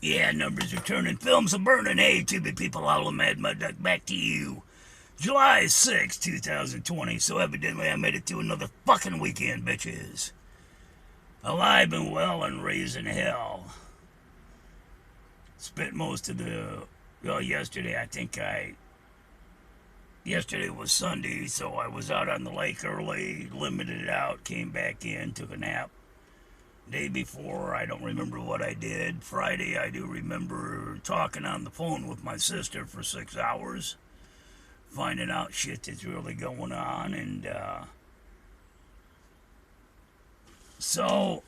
Yeah, numbers are turning, films are burning. Hey, Tubi people, I'll Mad Mud Duck back to you. July 6, 2020, so evidently I made it through another fucking weekend, bitches. Alive and well and raising hell. Spent most of yesterday, yesterday was Sunday, so I was out on the lake early, limited it out, came back in, took a nap. Day before, I don't remember what I did. Friday, I do remember talking on the phone with my sister for 6 hours, finding out shit that's really going on. And so,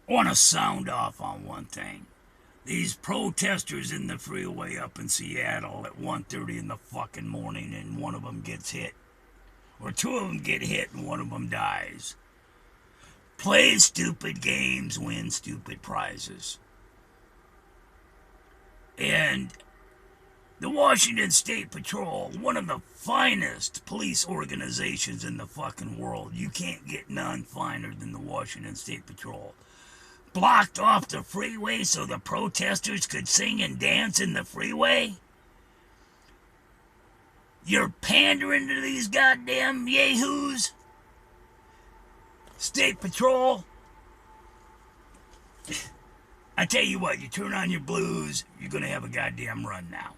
I want to sound off on one thing. These protesters in the freeway up in Seattle at 1:30 in the fucking morning, and one of them gets hit. Or two of them get hit and one of them dies. Play stupid games, win stupid prizes. And the Washington State Patrol, one of the finest police organizations in the fucking world. You can't get none finer than the Washington State Patrol. Blocked off the freeway so the protesters could sing and dance in the freeway? You're pandering to these goddamn yahoos? State Patrol? I tell you what, you turn on your blues, you're gonna have a goddamn run now.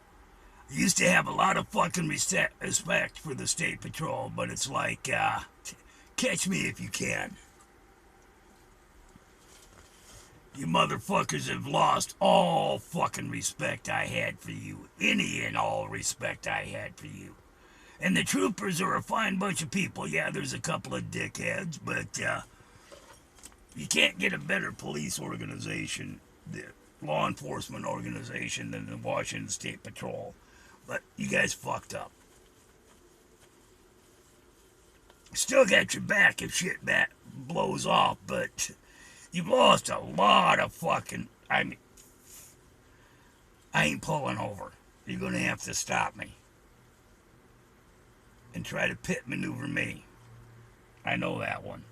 I used to have a lot of fucking respect for the State Patrol, but it's like, catch me if you can. You motherfuckers have lost all fucking respect I had for you. Any and all respect I had for you. And the troopers are a fine bunch of people. Yeah, there's a couple of dickheads, but you can't get a better police organization, the law enforcement organization, than the Washington State Patrol. But you guys fucked up. Still got your back if shit blows off, but you've lost a lot of fucking... I ain't pulling over. You're gonna have to stop me and try to pit maneuver me. I know that one.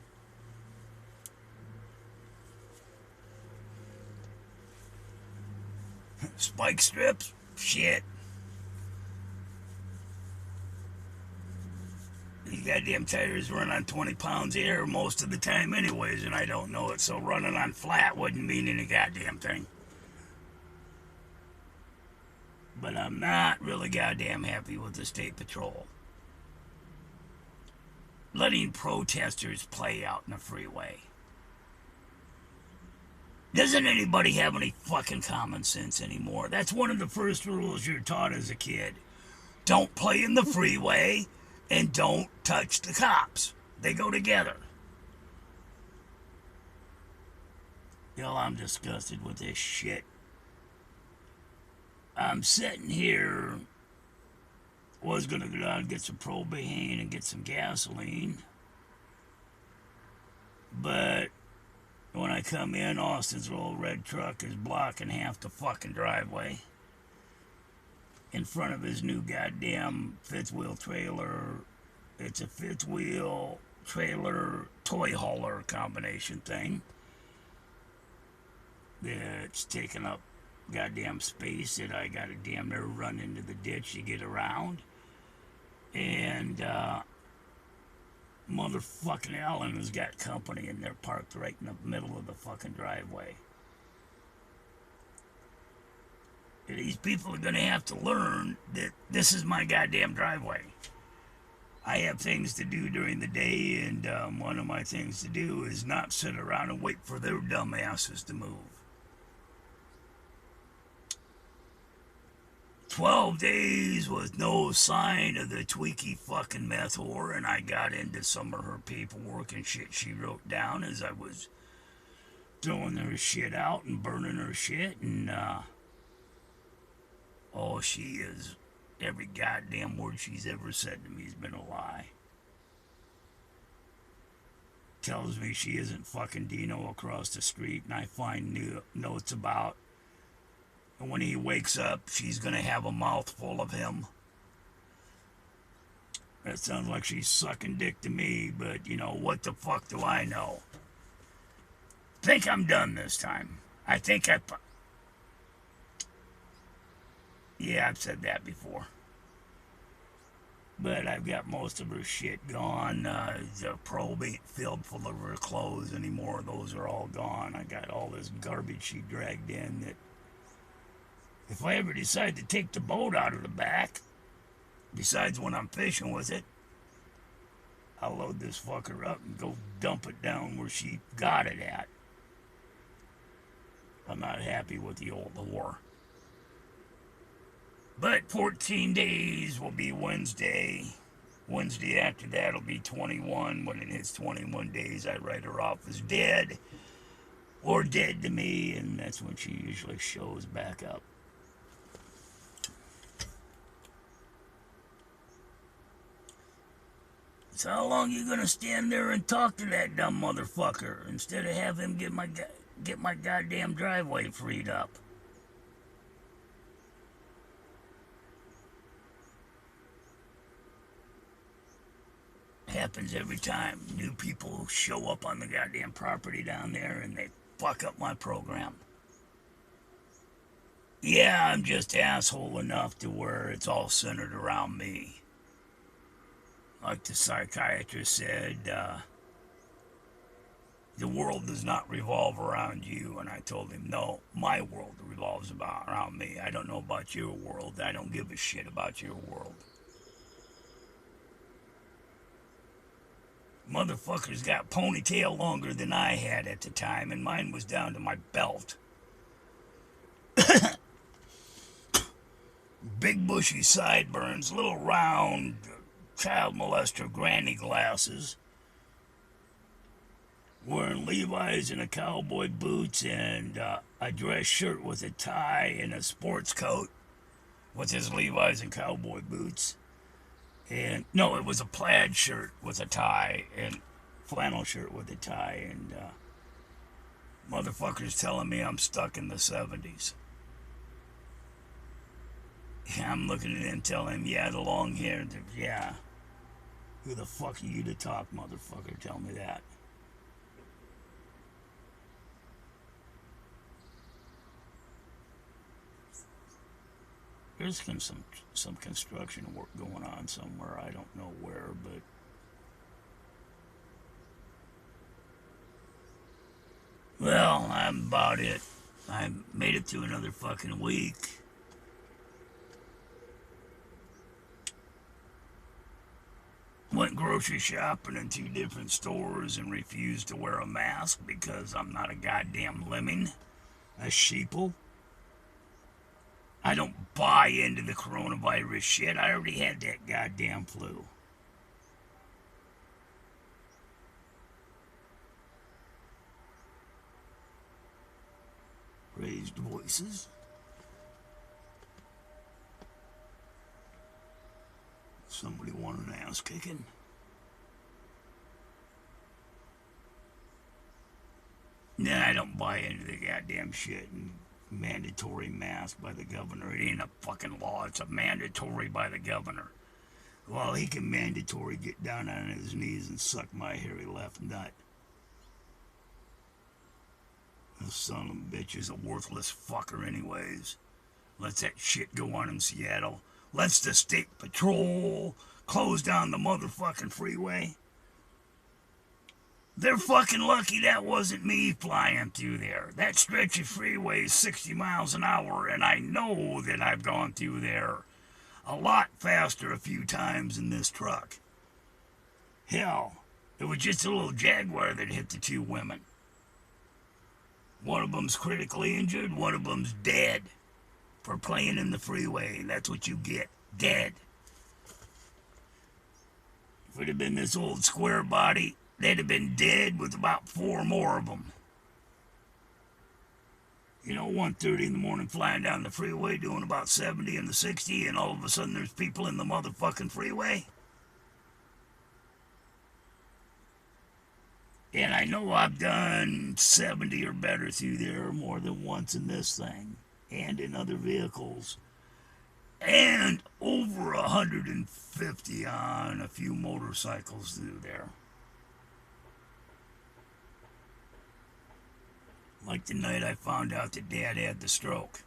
Spike strips? Shit. These goddamn tires run on 20 pounds of air most of the time anyways, and I don't know it, so running on flat wouldn't mean any goddamn thing. But I'm not really goddamn happy with the State Patrol. Letting protesters play out in the freeway. Doesn't anybody have any fucking common sense anymore? That's one of the first rules you're taught as a kid. Don't play in the freeway and don't touch the cops. They go together. Hell, I'm disgusted with this shit. I'm sitting here, was gonna go down and get some propane and get some gasoline. But when I come in, Austin's little red truck is blocking half the fucking driveway in front of his new goddamn fifth wheel trailer. It's a fifth wheel trailer toy hauler combination thing that's taking up goddamn space that I gotta damn near run into the ditch to get around. And motherfucking Allen has got company and they're parked right in the middle of the fucking driveway. These people are gonna have to learn that this is my goddamn driveway. I have things to do during the day, and one of my things to do is not sit around and wait for their dumb asses to move. 12 days with no sign of the tweaky fucking meth whore, and I got into some of her paperwork and shit she wrote down as I was throwing her shit out and burning her shit, and oh, she is... Every goddamn word she's ever said to me has been a lie. Tells me she isn't fucking Dino across the street, and I find new notes about... And when he wakes up, she's gonna have a mouthful of him. That sounds like she's sucking dick to me, but, you know, what the fuck do I know? think I'm done this time. I think I... Yeah, I've said that before. But I've got most of her shit gone. The probe ain't filled full of her clothes anymore. Those are all gone. I got all this garbage she dragged in that if I ever decide to take the boat out of the back, besides when I'm fishing with it, I'll load this fucker up and go dump it down where she got it at. I'm not happy with the old whore. But 14 days will be Wednesday. Wednesday after that will be 21. When it hits 21 days, I write her off as dead. Or dead to me, and that's when she usually shows back up. So how long you gonna stand there and talk to that dumb motherfucker instead of have him get my goddamn driveway freed up? Happens every time. New people show up on the goddamn property down there and they fuck up my program. Yeah, I'm just asshole enough to where it's all centered around me. Like the psychiatrist said, the world does not revolve around you. And I told him, no, my world revolves around me. I don't know about your world. I don't give a shit about your world. Motherfucker's got ponytail longer than I had at the time, and mine was down to my belt. Big bushy sideburns, little round child molester granny glasses, wearing Levi's and a cowboy boots and a dress shirt with a tie and a sports coat with his Levi's and cowboy boots. And no, it was a plaid shirt with a tie and flannel shirt with a tie. And motherfuckers telling me I'm stuck in the 70s. Yeah, I'm looking at him, telling him, yeah, the long hair, yeah. Who the fuck are you to talk, motherfucker? Tell me that. There's some construction work going on somewhere. I don't know where, but well, I'm about it. I made it to another fucking week. Went grocery shopping in 2 different stores and refused to wear a mask because I'm not a goddamn lemming, a sheeple. I don't buy into the coronavirus shit. I already had that goddamn flu. Raised voices. Somebody want an ass kicking? Nah, I don't buy into the goddamn shit. And mandatory mask by the governor. It ain't a fucking law. It's a mandatory by the governor. Well, he can mandatory get down on his knees and suck my hairy left nut. The son of a bitch is a worthless fucker anyways. Lets that shit go on in Seattle. Lets the state patrol close down the motherfucking freeway. They're fucking lucky that wasn't me flying through there. That stretch of freeway is 60 miles an hour, and I know that I've gone through there a lot faster a few times in this truck. Hell, it was just a little Jaguar that hit the 2 women. One of them's critically injured, one of them's dead for playing in the freeway. That's what you get, dead. If it had been this old square body, they'd have been dead with about 4 more of them. You know, 1:30 in the morning flying down the freeway doing about 70 in the 60, and all of a sudden there's people in the motherfucking freeway. And I know I've done 70 or better through there more than once in this thing, and in other vehicles. And over 150 on a few motorcycles through there. like the night I found out that Dad had the stroke.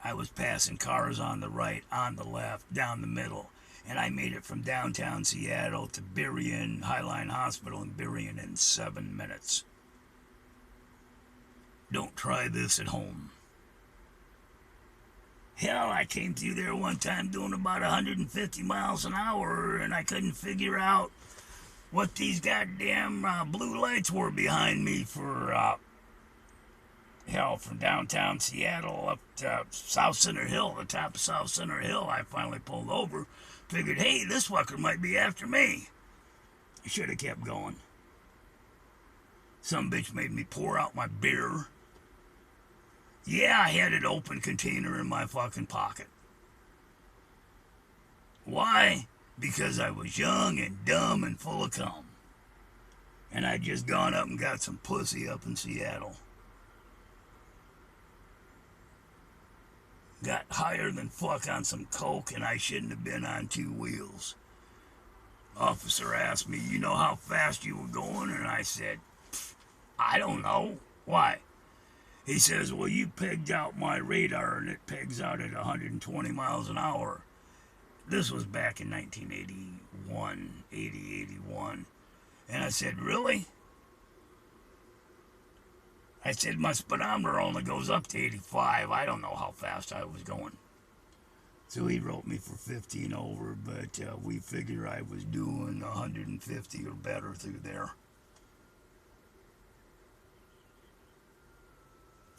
I was passing cars on the right, on the left, down the middle, and I made it from downtown Seattle to Burien Highline Hospital in Burien in 7 minutes. Don't try this at home. Hell, I came through there one time doing about 150 miles an hour, and I couldn't figure out what these goddamn blue lights were behind me for, hell, from downtown Seattle up to South Center Hill, the top of South Center Hill. I finally pulled over, figured, hey, this fucker might be after me. I should have kept going. Some bitch made me pour out my beer. Yeah, I had an open container in my fucking pocket. Why? Because I was young and dumb and full of cum. And I'd just gone up and got some pussy up in Seattle. Got higher than fuck on some coke, and I shouldn't have been on 2 wheels. Officer asked me, you know how fast you were going? And I said, I don't know. Why? He says, well, you pegged out my radar, and it pegs out at 120 miles an hour. This was back in 1981, 81. And I said, really? I said, my speedometer only goes up to 85. I don't know how fast I was going. So he wrote me for 15 over, but we figure I was doing 150 or better through there.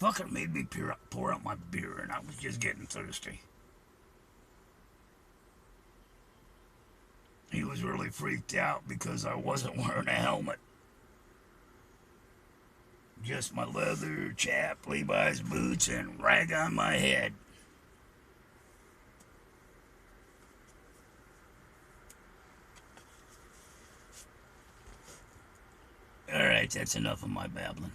Fucker made me pour out my beer, and I was just getting thirsty. He was really freaked out because I wasn't wearing a helmet. Just my leather chap, Levi's boots, and rag on my head. Alright, that's enough of my babbling.